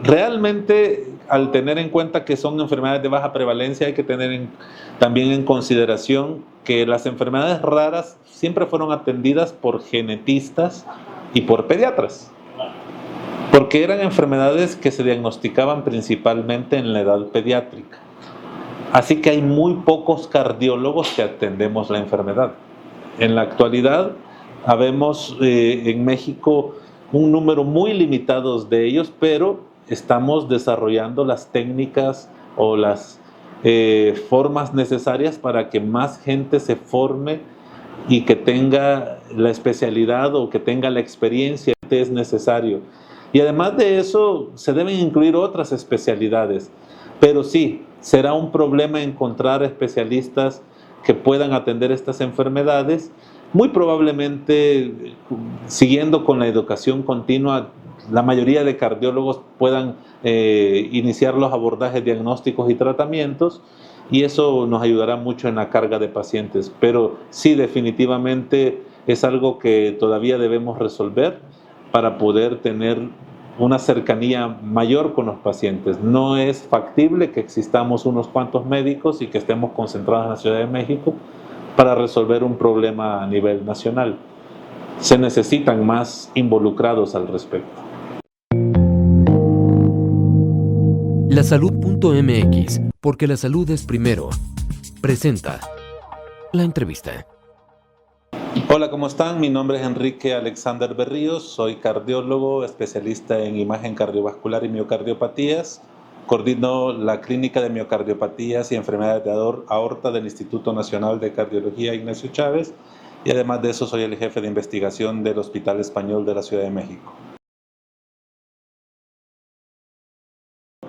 Realmente, al tener en cuenta que son enfermedades de baja prevalencia, hay que tener también en consideración que las enfermedades raras siempre fueron atendidas por genetistas y por pediatras, porque eran enfermedades que se diagnosticaban principalmente en la edad pediátrica. Así que hay muy pocos cardiólogos que atendemos la enfermedad. En la actualidad, habemos en México un número muy limitado de ellos, pero estamos desarrollando las técnicas o las formas necesarias para que más gente se forme y que tenga la especialidad o que tenga la experiencia que es necesario. Y además de eso, se deben incluir otras especialidades. Pero sí, será un problema encontrar especialistas que puedan atender estas enfermedades. Muy probablemente, siguiendo con la educación continua, la mayoría de cardiólogos puedan iniciar los abordajes diagnósticos y tratamientos, y eso nos ayudará mucho en la carga de pacientes. Pero sí, definitivamente es algo que todavía debemos resolver para poder tener una cercanía mayor con los pacientes. No es factible que existamos unos cuantos médicos y que estemos concentrados en la Ciudad de México para resolver un problema a nivel nacional. Se necesitan más involucrados al respecto. Lasalud.mx, porque la salud es primero. Presenta la entrevista. Hola, ¿cómo están? Mi nombre es Enrique Alexander Berríos, soy cardiólogo, especialista en imagen cardiovascular y miocardiopatías. Coordino la Clínica de Miocardiopatías y Enfermedades de Aorta del Instituto Nacional de Cardiología Ignacio Chávez, y además de eso soy el jefe de investigación del Hospital Español de la Ciudad de México.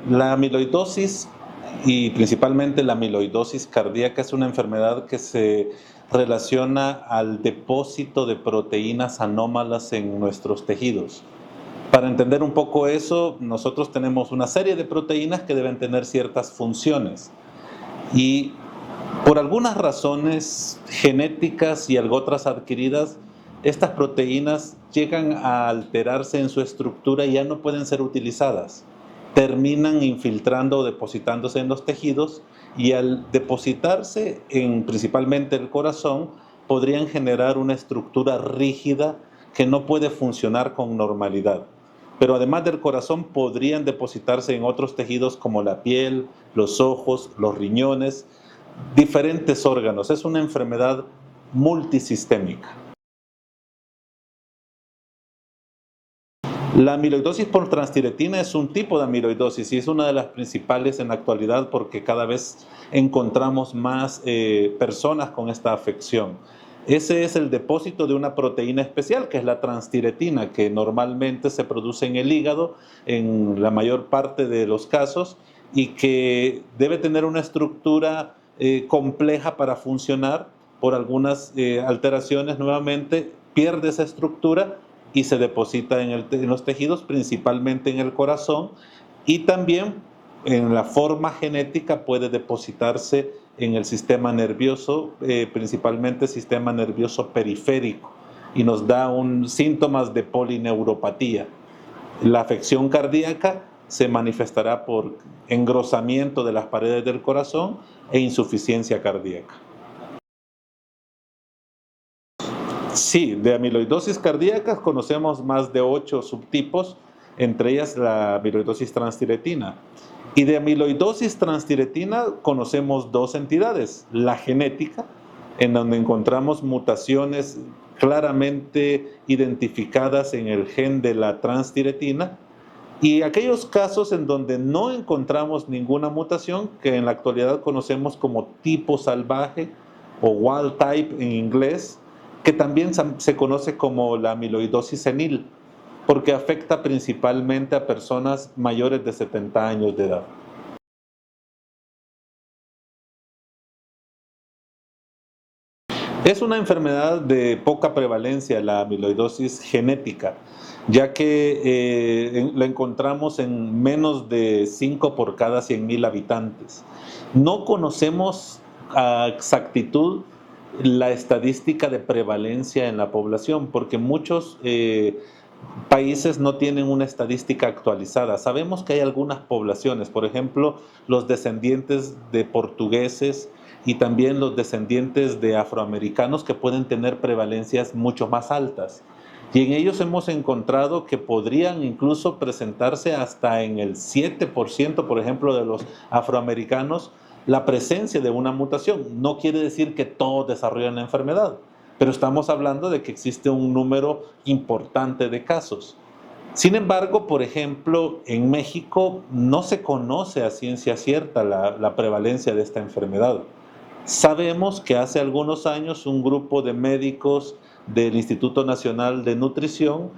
La amiloidosis, y principalmente la amiloidosis cardíaca, es una enfermedad que se relaciona al depósito de proteínas anómalas en nuestros tejidos. Para entender un poco eso, nosotros tenemos una serie de proteínas que deben tener ciertas funciones, y por algunas razones genéticas y algo otras adquiridas, estas proteínas llegan a alterarse en su estructura y ya no pueden ser utilizadas. Terminan infiltrando o depositándose en los tejidos, y al depositarse principalmente el corazón, podrían generar una estructura rígida que no puede funcionar con normalidad. Pero además del corazón, podrían depositarse en otros tejidos como la piel, los ojos, los riñones, diferentes órganos. Es una enfermedad multisistémica. La amiloidosis por transtiretina es un tipo de amiloidosis y es una de las principales en la actualidad, porque cada vez encontramos más personas con esta afección. Ese es el depósito de una proteína especial, que es la transtiretina, que normalmente se produce en el hígado en la mayor parte de los casos, y que debe tener una estructura compleja para funcionar. Por algunas alteraciones, nuevamente pierde esa estructura y se deposita en los tejidos, principalmente en el corazón, y también en la forma genética puede depositarse en el sistema nervioso, principalmente sistema nervioso periférico, y nos da síntomas de polineuropatía. La afección cardíaca se manifestará por engrosamiento de las paredes del corazón e insuficiencia cardíaca. Sí, de amiloidosis cardíaca conocemos más de 8 subtipos, entre ellas la amiloidosis transtiretina. Y de amiloidosis transtiretina conocemos 2 entidades: la genética, en donde encontramos mutaciones claramente identificadas en el gen de la transtiretina, y aquellos casos en donde no encontramos ninguna mutación, que en la actualidad conocemos como tipo salvaje o wild type en inglés, que también se conoce como la amiloidosis senil, porque afecta principalmente a personas mayores de 70 años de edad. Es una enfermedad de poca prevalencia, la amiloidosis genética, ya que la encontramos en menos de 5 por cada 100,000 habitantes. No conocemos a exactitud la estadística de prevalencia en la población, porque muchos países no tienen una estadística actualizada. Sabemos que hay algunas poblaciones, por ejemplo, los descendientes de portugueses y también los descendientes de afroamericanos que pueden tener prevalencias mucho más altas. Y en ellos hemos encontrado que podrían incluso presentarse hasta en el 7%, por ejemplo, de los afroamericanos, la presencia de una mutación. No quiere decir que todos desarrollan la enfermedad, pero estamos hablando de que existe un número importante de casos. Sin embargo, por ejemplo, en México no se conoce a ciencia cierta la prevalencia de esta enfermedad. Sabemos que hace algunos años un grupo de médicos del Instituto Nacional de Nutrición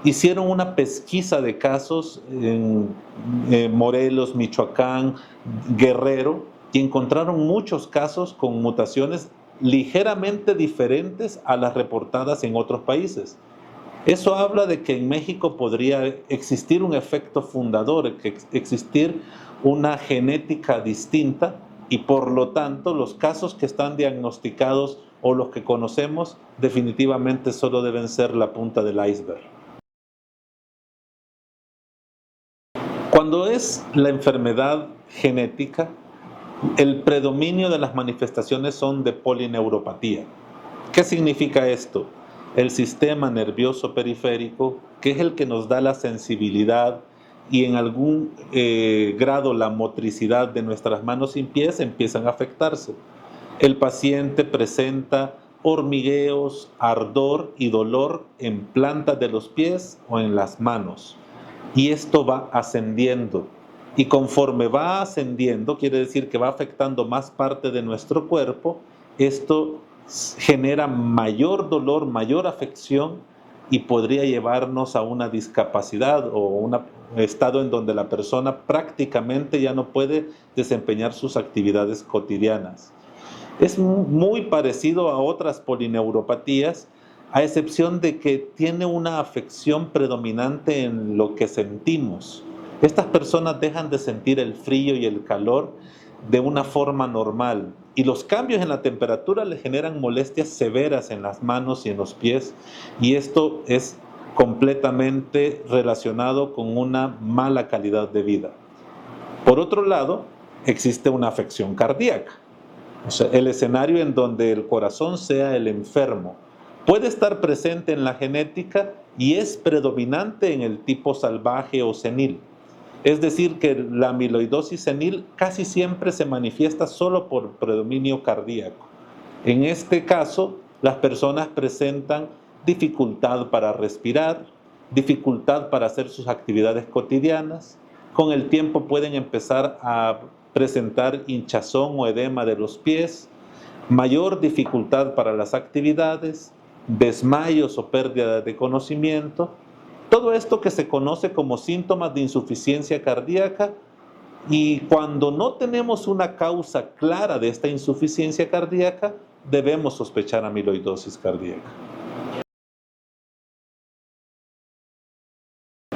hicieron una pesquisa de casos en Morelos, Michoacán, Guerrero, y encontraron muchos casos con mutaciones ligeramente diferentes a las reportadas en otros países. Eso habla de que en México podría existir un efecto fundador, que existir una genética distinta, y por lo tanto los casos que están diagnosticados o los que conocemos definitivamente solo deben ser la punta del iceberg. Cuando es la enfermedad genética, el predominio de las manifestaciones son de polineuropatía. ¿Qué significa esto? El sistema nervioso periférico, que es el que nos da la sensibilidad y en algún grado la motricidad de nuestras manos y pies, empiezan a afectarse. El paciente presenta hormigueos, ardor y dolor en plantas de los pies o en las manos. Y esto va ascendiendo. Y conforme va ascendiendo, quiere decir que va afectando más parte de nuestro cuerpo. Esto genera mayor dolor, mayor afección y podría llevarnos a una discapacidad o un estado en donde la persona prácticamente ya no puede desempeñar sus actividades cotidianas. Es muy parecido a otras polineuropatías, a excepción de que tiene una afección predominante en lo que sentimos. Estas personas dejan de sentir el frío y el calor de una forma normal y los cambios en la temperatura les generan molestias severas en las manos y en los pies, y esto es completamente relacionado con una mala calidad de vida. Por otro lado, existe una afección cardíaca. O sea, el escenario en donde el corazón sea el enfermo puede estar presente en la genética y es predominante en el tipo salvaje o senil. Es decir, que la amiloidosis senil casi siempre se manifiesta solo por predominio cardíaco. En este caso, las personas presentan dificultad para respirar, dificultad para hacer sus actividades cotidianas. Con el tiempo pueden empezar a presentar hinchazón o edema de los pies, mayor dificultad para las actividades, desmayos o pérdida de conocimiento. Todo esto que se conoce como síntomas de insuficiencia cardíaca, y cuando no tenemos una causa clara de esta insuficiencia cardíaca, debemos sospechar amiloidosis cardíaca.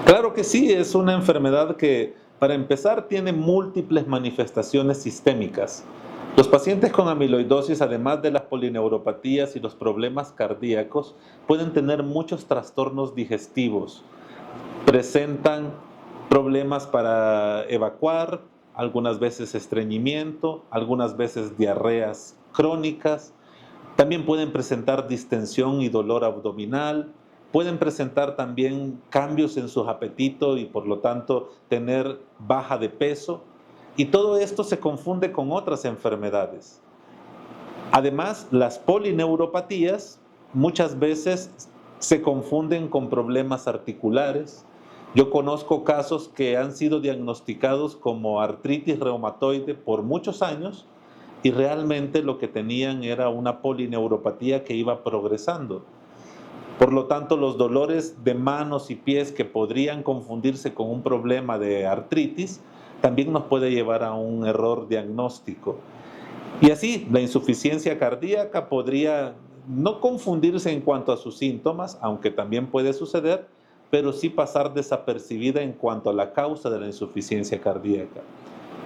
Claro que sí, es una enfermedad que, para empezar, tiene múltiples manifestaciones sistémicas. Los pacientes con amiloidosis, además de las polineuropatías y los problemas cardíacos, pueden tener muchos trastornos digestivos. Presentan problemas para evacuar, algunas veces estreñimiento, algunas veces diarreas crónicas. También pueden presentar distensión y dolor abdominal. Pueden presentar también cambios en sus apetitos y por lo tanto tener baja de peso. Y todo esto se confunde con otras enfermedades. Además, las polineuropatías muchas veces se confunden con problemas articulares. Yo conozco casos que han sido diagnosticados como artritis reumatoide por muchos años y realmente lo que tenían era una polineuropatía que iba progresando. Por lo tanto, los dolores de manos y pies que podrían confundirse con un problema de artritis también nos puede llevar a un error diagnóstico. Y así, la insuficiencia cardíaca podría no confundirse en cuanto a sus síntomas, aunque también puede suceder, pero sí pasar desapercibida en cuanto a la causa de la insuficiencia cardíaca.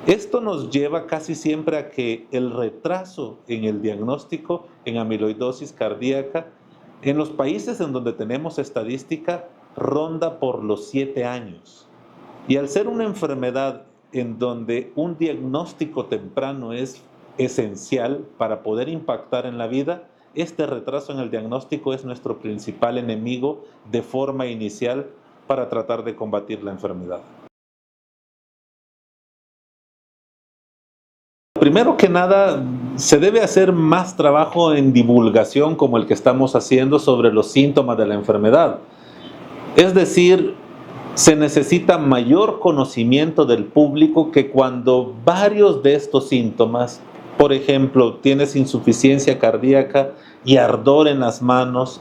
Esto nos lleva casi siempre a que el retraso en el diagnóstico en amiloidosis cardíaca, en los países en donde tenemos estadística, ronda por los 7 años. Y al ser una enfermedad en donde un diagnóstico temprano es esencial para poder impactar en la vida, este retraso en el diagnóstico es nuestro principal enemigo de forma inicial para tratar de combatir la enfermedad. Primero que nada, se debe hacer más trabajo en divulgación como el que estamos haciendo sobre los síntomas de la enfermedad. Es decir, se necesita mayor conocimiento del público que cuando varios de estos síntomas, por ejemplo, tienes insuficiencia cardíaca y ardor en las manos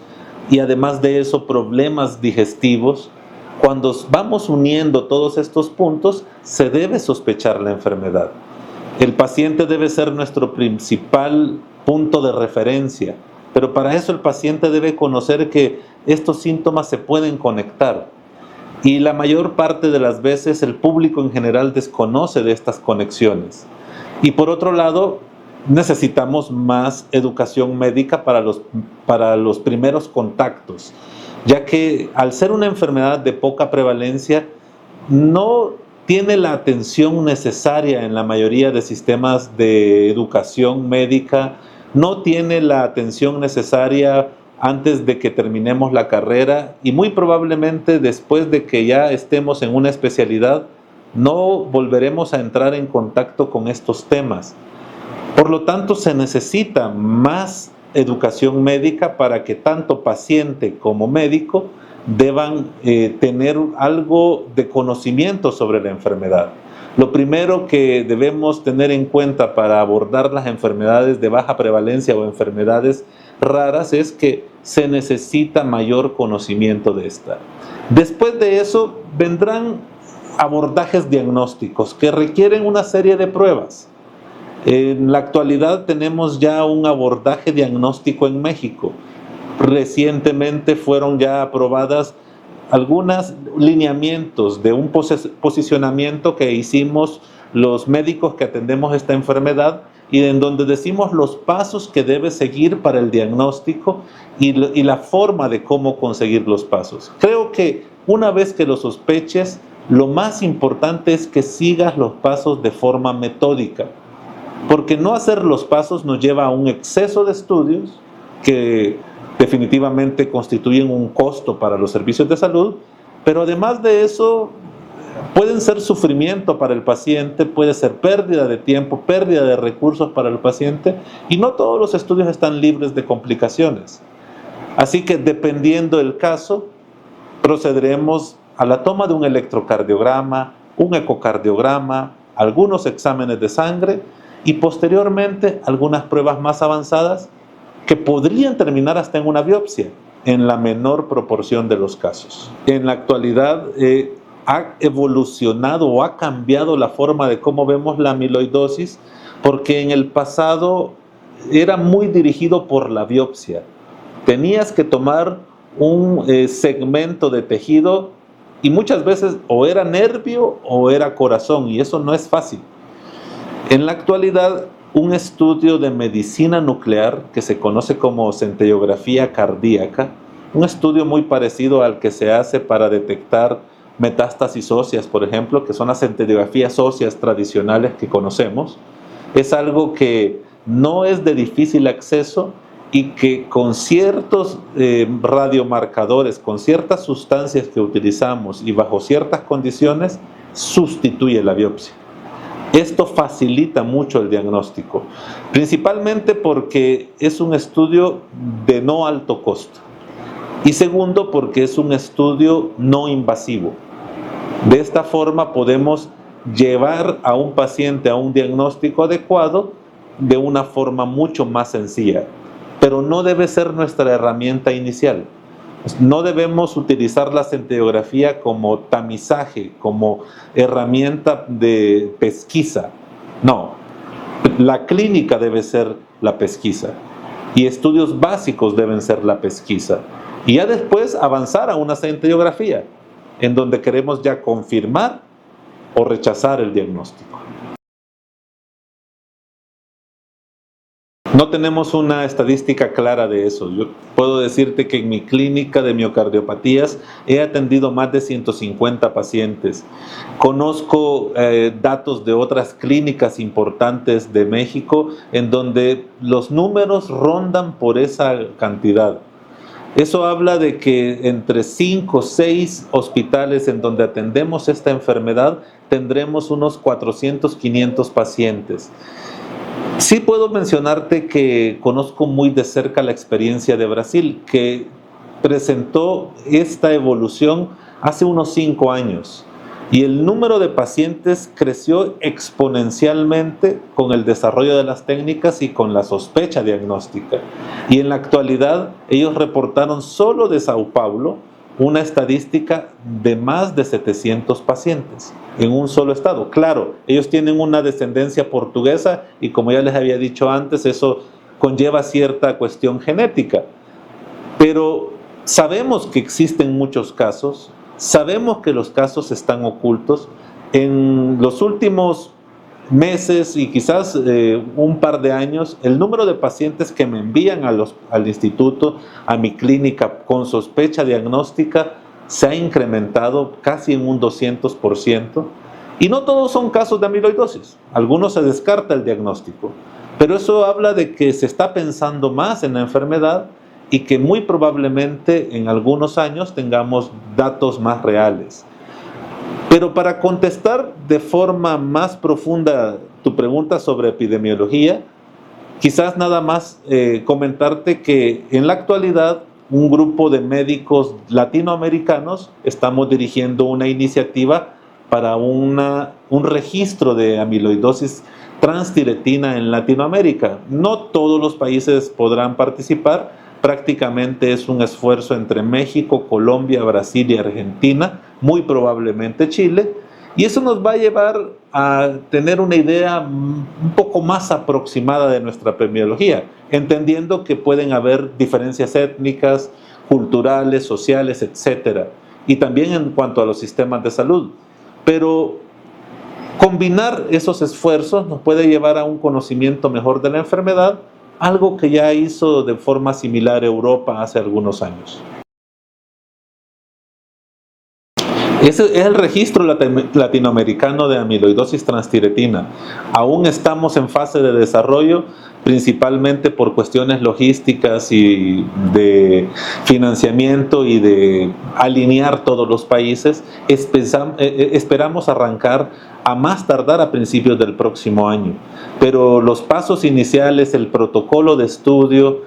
y además de eso problemas digestivos, cuando vamos uniendo todos estos puntos, se debe sospechar la enfermedad. El paciente debe ser nuestro principal punto de referencia, pero para eso el paciente debe conocer que estos síntomas se pueden conectar. Y la mayor parte de las veces el público en general desconoce de estas conexiones. Y por otro lado, necesitamos más educación médica para los primeros contactos, ya que al ser una enfermedad de poca prevalencia, no tiene la atención necesaria en la mayoría de sistemas de educación médica, no tiene la atención necesaria antes de que terminemos la carrera y muy probablemente después de que ya estemos en una especialidad, no volveremos a entrar en contacto con estos temas. Por lo tanto, se necesita más educación médica para que tanto paciente como médico deban tener algo de conocimiento sobre la enfermedad. Lo primero que debemos tener en cuenta para abordar las enfermedades de baja prevalencia o enfermedades raras es que se necesita mayor conocimiento de esta. Después de eso vendrán abordajes diagnósticos que requieren una serie de pruebas. En la actualidad tenemos ya un abordaje diagnóstico en México. Recientemente fueron ya aprobadas algunos lineamientos de un posicionamiento que hicimos los médicos que atendemos esta enfermedad y en donde decimos los pasos que debe seguir para el diagnóstico y la forma de cómo conseguir los pasos. Creo que una vez que lo sospeches, lo más importante es que sigas los pasos de forma metódica, porque no hacer los pasos nos lleva a un exceso de estudios que definitivamente constituyen un costo para los servicios de salud, pero además de eso pueden ser sufrimiento para el paciente, puede ser pérdida de tiempo, pérdida de recursos para el paciente y no todos los estudios están libres de complicaciones. Así que dependiendo del caso, procederemos a la toma de un electrocardiograma, un ecocardiograma, algunos exámenes de sangre y posteriormente algunas pruebas más avanzadas que podrían terminar hasta en una biopsia, en la menor proporción de los casos. En la actualidad ha evolucionado o ha cambiado la forma de cómo vemos la amiloidosis, porque en el pasado era muy dirigido por la biopsia. Tenías que tomar un segmento de tejido y muchas veces o era nervio o era corazón, y eso no es fácil. En la actualidad, un estudio de medicina nuclear que se conoce como centellografía cardíaca, un estudio muy parecido al que se hace para detectar metástasis óseas, por ejemplo, que son las centellografías óseas tradicionales que conocemos, es algo que no es de difícil acceso y que con ciertos radiomarcadores, con ciertas sustancias que utilizamos y bajo ciertas condiciones, sustituye la biopsia. Esto facilita mucho el diagnóstico, principalmente porque es un estudio de no alto costo y segundo porque es un estudio no invasivo. De esta forma podemos llevar a un paciente a un diagnóstico adecuado de una forma mucho más sencilla, pero no debe ser nuestra herramienta inicial. No debemos utilizar la centellografía como tamizaje, como herramienta de pesquisa. No, la clínica debe ser la pesquisa y estudios básicos deben ser la pesquisa. Y ya después avanzar a una centellografía, en donde queremos ya confirmar o rechazar el diagnóstico. No tenemos una estadística clara de eso. Yo puedo decirte que en mi clínica de miocardiopatías he atendido más de 150 pacientes. Conozco datos de otras clínicas importantes de México en donde los números rondan por esa cantidad. Eso habla de que entre 5 o 6 hospitales en donde atendemos esta enfermedad tendremos unos 400, 500 pacientes. Sí puedo mencionarte que conozco muy de cerca la experiencia de Brasil, que presentó esta evolución hace unos 5 años. Y el número de pacientes creció exponencialmente con el desarrollo de las técnicas y con la sospecha diagnóstica. Y en la actualidad ellos reportaron solo de Sao Paulo una estadística de más de 700 pacientes en un solo estado. Claro, ellos tienen una descendencia portuguesa y como ya les había dicho antes, eso conlleva cierta cuestión genética. Pero sabemos que existen muchos casos, sabemos que los casos están ocultos. En los últimos meses y quizás un par de años, el número de pacientes que me envían al instituto, a mi clínica con sospecha diagnóstica, se ha incrementado casi en un 200%. Y no todos son casos de amiloidosis, algunos se descarta el diagnóstico. Pero eso habla de que se está pensando más en la enfermedad y que muy probablemente en algunos años tengamos datos más reales. Pero para contestar de forma más profunda tu pregunta sobre epidemiología, quizás nada más comentarte que en la actualidad un grupo de médicos latinoamericanos estamos dirigiendo una iniciativa para un registro de amiloidosis transtiretina en Latinoamérica. No todos los países podrán participar, prácticamente es un esfuerzo entre México, Colombia, Brasil y Argentina, muy probablemente Chile, y eso nos va a llevar a tener una idea un poco más aproximada de nuestra epidemiología, entendiendo que pueden haber diferencias étnicas, culturales, sociales, etcétera, y también en cuanto a los sistemas de salud. Pero combinar esos esfuerzos nos puede llevar a un conocimiento mejor de la enfermedad, algo que ya hizo de forma similar Europa hace algunos años. Ese es el registro latinoamericano de amiloidosis transtiretina. Aún estamos en fase de desarrollo, principalmente por cuestiones logísticas y de financiamiento y de alinear todos los países. Esperamos arrancar a más tardar a principios del próximo año. Pero los pasos iniciales, el protocolo de estudio,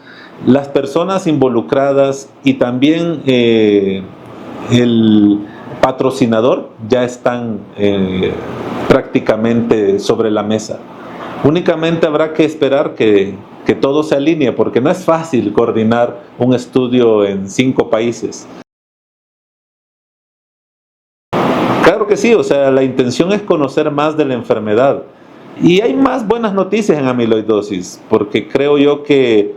las personas involucradas y también el patrocinador ya están prácticamente sobre la mesa. Únicamente habrá que esperar que todo se alinee, porque no es fácil coordinar un estudio en 5 países. Claro que sí, o sea, la intención es conocer más de la enfermedad. Y hay más buenas noticias en amiloidosis, porque creo yo que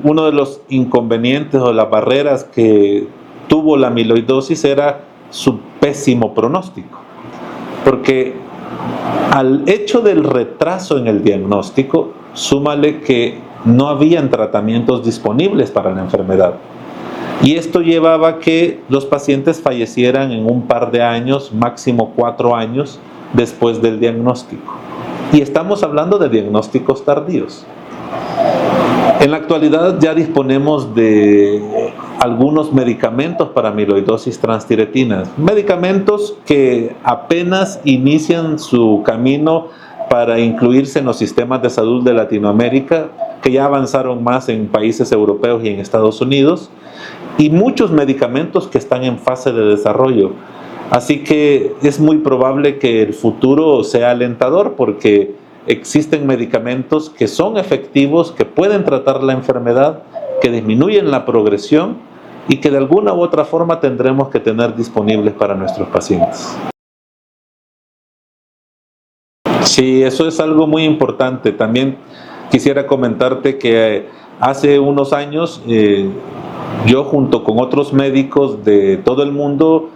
uno de los inconvenientes o las barreras que tuvo la amiloidosis era su pésimo pronóstico. Porque al hecho del retraso en el diagnóstico, súmale que no habían tratamientos disponibles para la enfermedad. Y esto llevaba a que los pacientes fallecieran en un par de años, máximo 4 años, después del diagnóstico. Y estamos hablando de diagnósticos tardíos. En la actualidad ya disponemos de algunos medicamentos para amiloidosis transtiretina, medicamentos que apenas inician su camino para incluirse en los sistemas de salud de Latinoamérica, que ya avanzaron más en países europeos y en Estados Unidos, y muchos medicamentos que están en fase de desarrollo. Así que es muy probable que el futuro sea alentador, porque existen medicamentos que son efectivos, que pueden tratar la enfermedad, que disminuyen la progresión y que de alguna u otra forma tendremos que tener disponibles para nuestros pacientes. Sí, eso es algo muy importante. También quisiera comentarte que hace unos años yo junto con otros médicos de todo el mundo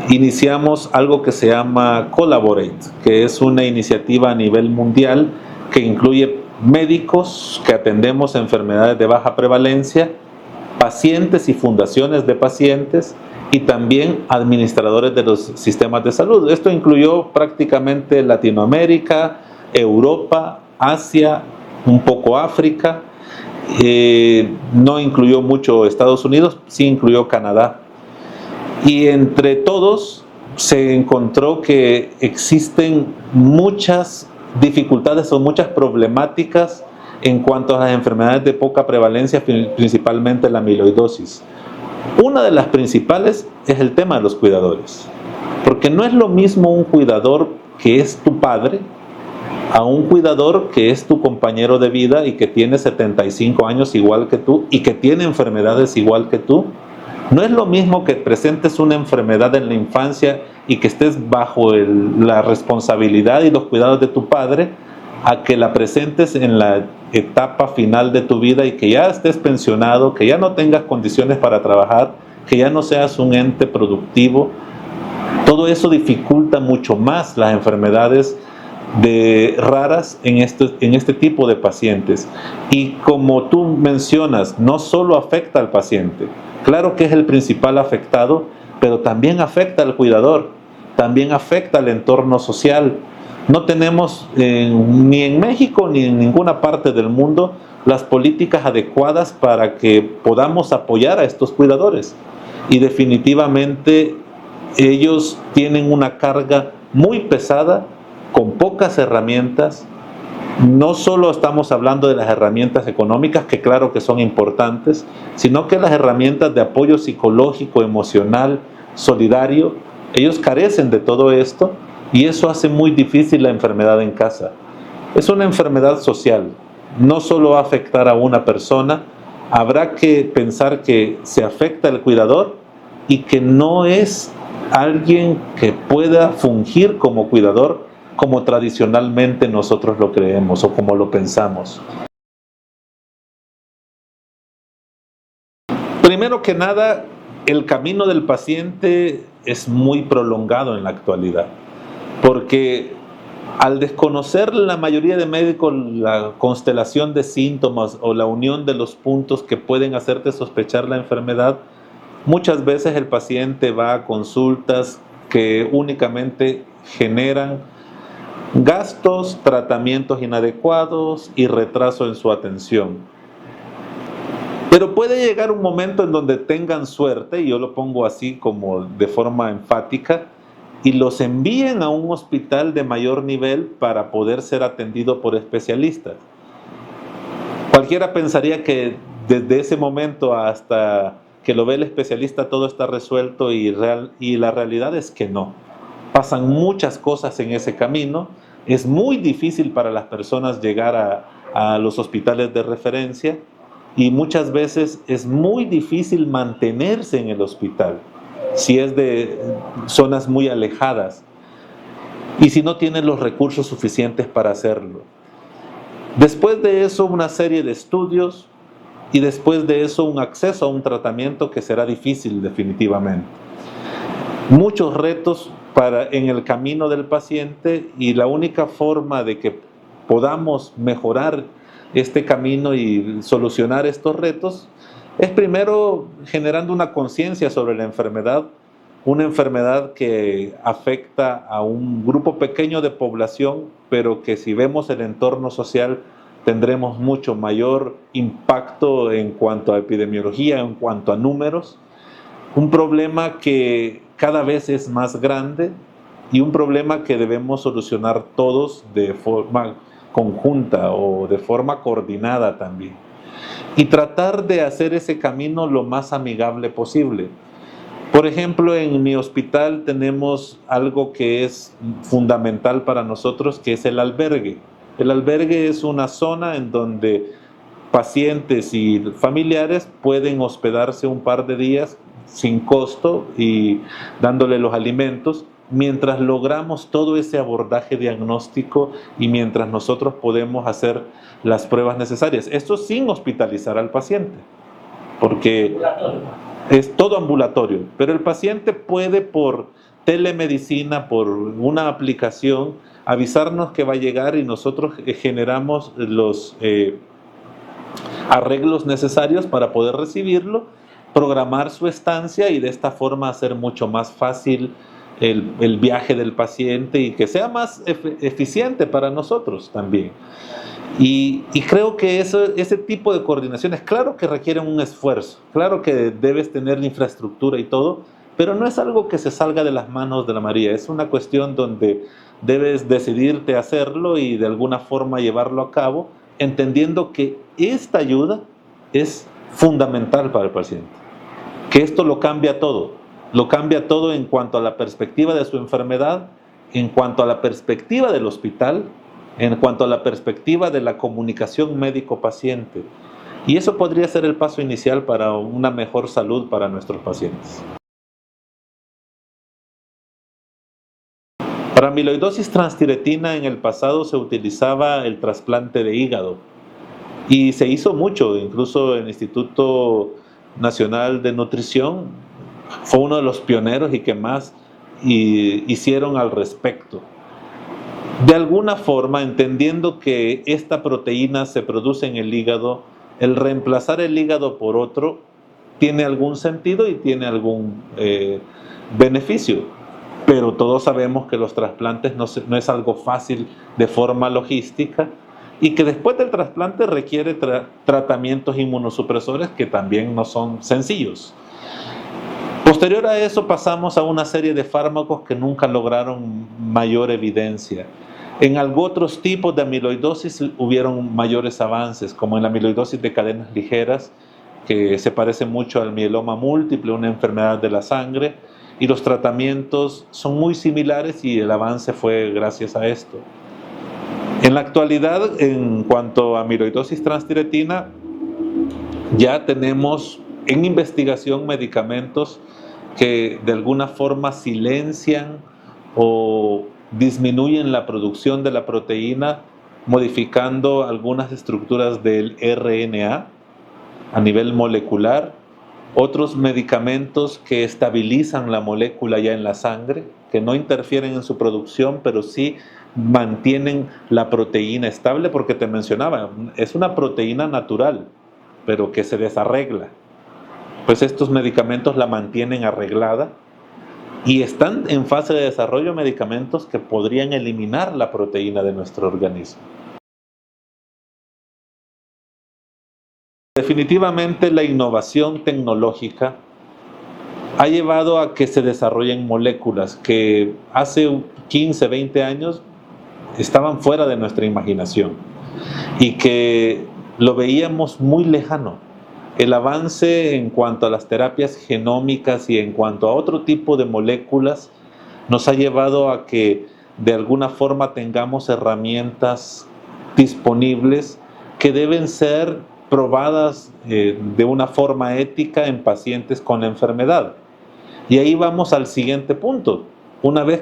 iniciamos algo que se llama Collaborate, que es una iniciativa a nivel mundial que incluye médicos que atendemos enfermedades de baja prevalencia, pacientes y fundaciones de pacientes, y también administradores de los sistemas de salud. Esto incluyó prácticamente Latinoamérica, Europa, Asia, un poco África, no incluyó mucho Estados Unidos, sí incluyó Canadá. Y entre todos se encontró que existen muchas dificultades o muchas problemáticas en cuanto a las enfermedades de poca prevalencia, principalmente la amiloidosis. Una de las principales es el tema de los cuidadores, porque no es lo mismo un cuidador que es tu padre a un cuidador que es tu compañero de vida y que tiene 75 años igual que tú y que tiene enfermedades igual que tú. No es lo mismo que presentes una enfermedad en la infancia y que estés bajo la responsabilidad y los cuidados de tu padre, a que la presentes en la etapa final de tu vida y que ya estés pensionado, que ya no tengas condiciones para trabajar, que ya no seas un ente productivo. Todo eso dificulta mucho más las enfermedades raras en este tipo de pacientes. Y como tú mencionas, no solo afecta al paciente, claro que es el principal afectado, pero también afecta al cuidador, también afecta al entorno social. No tenemos ni en México ni en ninguna parte del mundo las políticas adecuadas para que podamos apoyar a estos cuidadores. Y definitivamente ellos tienen una carga muy pesada, con pocas herramientas. No solo estamos hablando de las herramientas económicas, que claro que son importantes, sino que las herramientas de apoyo psicológico, emocional, solidario, ellos carecen de todo esto. Y eso hace muy difícil la enfermedad en casa. Es una enfermedad social, no solo va a afectar a una persona, habrá que pensar que se afecta al cuidador y que no es alguien que pueda fungir como cuidador como tradicionalmente nosotros lo creemos o como lo pensamos. Primero que nada, el camino del paciente es muy prolongado en la actualidad, porque al desconocer la mayoría de médicos la constelación de síntomas o la unión de los puntos que pueden hacerte sospechar la enfermedad, muchas veces el paciente va a consultas que únicamente generan gastos, tratamientos inadecuados y retraso en su atención. Pero puede llegar un momento en donde tengan suerte, y yo lo pongo así como de forma enfática, y los envíen a un hospital de mayor nivel para poder ser atendido por especialistas. Cualquiera pensaría que desde ese momento hasta que lo ve el especialista todo está resuelto, y la realidad es que no. Pasan muchas cosas en ese camino. Es muy difícil para las personas llegar a los hospitales de referencia, y muchas veces es muy difícil mantenerse en el hospital si es de zonas muy alejadas y si no tienen los recursos suficientes para hacerlo. Después de eso, una serie de estudios, y después de eso un acceso a un tratamiento que será difícil definitivamente. Muchos retos en el camino del paciente, y la única forma de que podamos mejorar este camino y solucionar estos retos es primero generando una conciencia sobre la enfermedad, una enfermedad que afecta a un grupo pequeño de población, pero que si vemos el entorno social tendremos mucho mayor impacto en cuanto a epidemiología, en cuanto a números. Un problema que cada vez es más grande y un problema que debemos solucionar todos de forma conjunta o de forma coordinada también. Y tratar de hacer ese camino lo más amigable posible. Por ejemplo, en mi hospital tenemos algo que es fundamental para nosotros, que es el albergue. El albergue es una zona en donde pacientes y familiares pueden hospedarse un par de días sin costo y dándole los alimentos, mientras logramos todo ese abordaje diagnóstico y mientras nosotros podemos hacer las pruebas necesarias. Esto sin hospitalizar al paciente, porque es todo ambulatorio, pero el paciente puede por telemedicina, por una aplicación, avisarnos que va a llegar y nosotros generamos los arreglos necesarios para poder recibirlo, programar su estancia y de esta forma hacer mucho más fácil el viaje del paciente y que sea más eficiente para nosotros también. Y creo que ese tipo de coordinaciones, claro que requieren un esfuerzo, claro que debes tener la infraestructura y todo, pero no es algo que se salga de las manos de la María, es una cuestión donde debes decidirte a hacerlo y de alguna forma llevarlo a cabo, entendiendo que esta ayuda es fundamental para el paciente, que esto lo cambia todo en cuanto a la perspectiva de su enfermedad, en cuanto a la perspectiva del hospital, en cuanto a la perspectiva de la comunicación médico-paciente. Y eso podría ser el paso inicial para una mejor salud para nuestros pacientes. Para amiloidosis transtiretina en el pasado se utilizaba el trasplante de hígado y se hizo mucho, incluso el Instituto Nacional de Nutrición fue uno de los pioneros y que más hicieron al respecto. De alguna forma, entendiendo que esta proteína se produce en el hígado, el reemplazar el hígado por otro tiene algún sentido y tiene algún beneficio. Pero todos sabemos que los trasplantes no es algo fácil de forma logística y que después del trasplante requiere tratamientos inmunosupresores que también no son sencillos. Posterior a eso pasamos a una serie de fármacos que nunca lograron mayor evidencia. En otros tipos de amiloidosis hubieron mayores avances, como en la amiloidosis de cadenas ligeras, que se parece mucho al mieloma múltiple, una enfermedad de la sangre, y los tratamientos son muy similares y el avance fue gracias a esto. En la actualidad, en cuanto a amiloidosis transtiretina, ya tenemos en investigación medicamentos que de alguna forma silencian o disminuyen la producción de la proteína, modificando algunas estructuras del RNA a nivel molecular, otros medicamentos que estabilizan la molécula ya en la sangre, que no interfieren en su producción, pero sí mantienen la proteína estable, porque te mencionaba, es una proteína natural, pero que se desarregla. Pues estos medicamentos la mantienen arreglada y están en fase de desarrollo medicamentos que podrían eliminar la proteína de nuestro organismo. Definitivamente la innovación tecnológica ha llevado a que se desarrollen moléculas que hace 15, 20 años estaban fuera de nuestra imaginación y que lo veíamos muy lejano. El avance en cuanto a las terapias genómicas y en cuanto a otro tipo de moléculas nos ha llevado a que de alguna forma tengamos herramientas disponibles que deben ser probadas de una forma ética en pacientes con la enfermedad. Y ahí vamos al siguiente punto. Una vez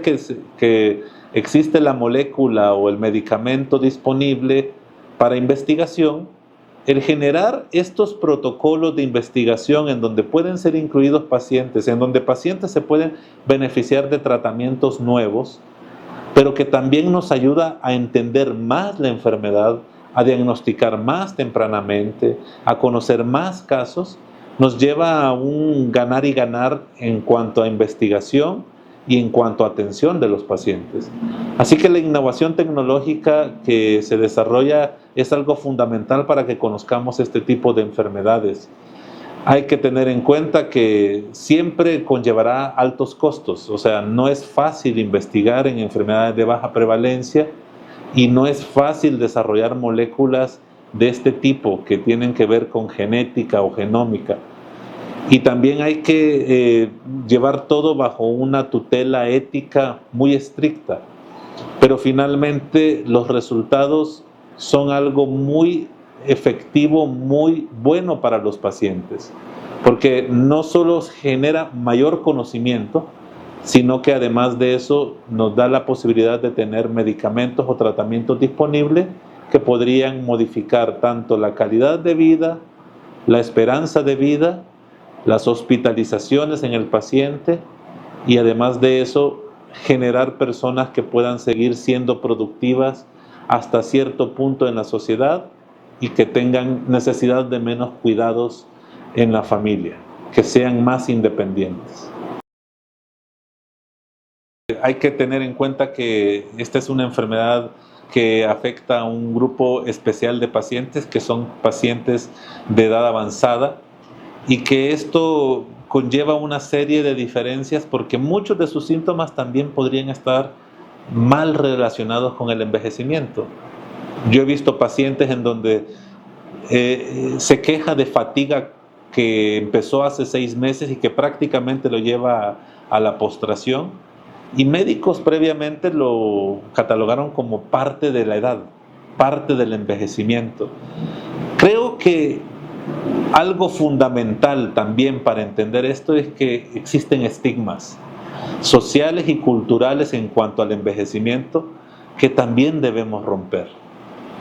que existe la molécula o el medicamento disponible para investigación, el generar estos protocolos de investigación en donde pueden ser incluidos pacientes, en donde pacientes se pueden beneficiar de tratamientos nuevos, pero que también nos ayuda a entender más la enfermedad, a diagnosticar más tempranamente, a conocer más casos, nos lleva a un ganar y ganar en cuanto a investigación y en cuanto a atención de los pacientes. Así que la innovación tecnológica que se desarrolla es algo fundamental para que conozcamos este tipo de enfermedades. Hay que tener en cuenta que siempre conllevará altos costos, o sea, no es fácil investigar en enfermedades de baja prevalencia y no es fácil desarrollar moléculas de este tipo que tienen que ver con genética o genómica. Y también hay que llevar todo bajo una tutela ética muy estricta. Pero finalmente los resultados son algo muy efectivo, muy bueno para los pacientes. Porque no solo genera mayor conocimiento, sino que además de eso nos da la posibilidad de tener medicamentos o tratamientos disponibles que podrían modificar tanto la calidad de vida, la esperanza de vida, las hospitalizaciones en el paciente y además de eso generar personas que puedan seguir siendo productivas hasta cierto punto en la sociedad y que tengan necesidad de menos cuidados en la familia, que sean más independientes. Hay que tener en cuenta que esta es una enfermedad que afecta a un grupo especial de pacientes, que son pacientes de edad avanzada, y que esto conlleva una serie de diferencias porque muchos de sus síntomas también podrían estar mal relacionados con el envejecimiento. Yo he visto pacientes en donde se queja de fatiga que empezó hace 6 meses y que prácticamente lo lleva a la postración, y médicos previamente lo catalogaron como parte de la edad, parte del envejecimiento. Creo que algo fundamental también para entender esto es que existen estigmas sociales y culturales en cuanto al envejecimiento que también debemos romper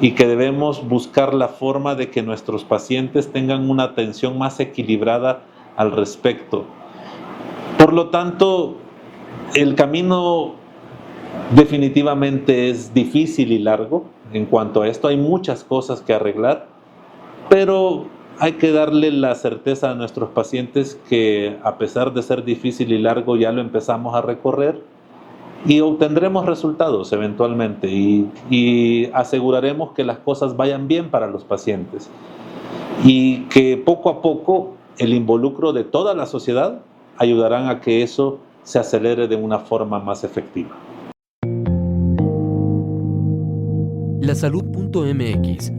y que debemos buscar la forma de que nuestros pacientes tengan una atención más equilibrada al respecto. Por lo tanto, el camino definitivamente es difícil y largo en cuanto a esto. Hay muchas cosas que arreglar, pero hay que darle la certeza a nuestros pacientes que a pesar de ser difícil y largo ya lo empezamos a recorrer y obtendremos resultados eventualmente y aseguraremos que las cosas vayan bien para los pacientes y que poco a poco el involucro de toda la sociedad ayudarán a que eso se acelere de una forma más efectiva. Lasalud.mx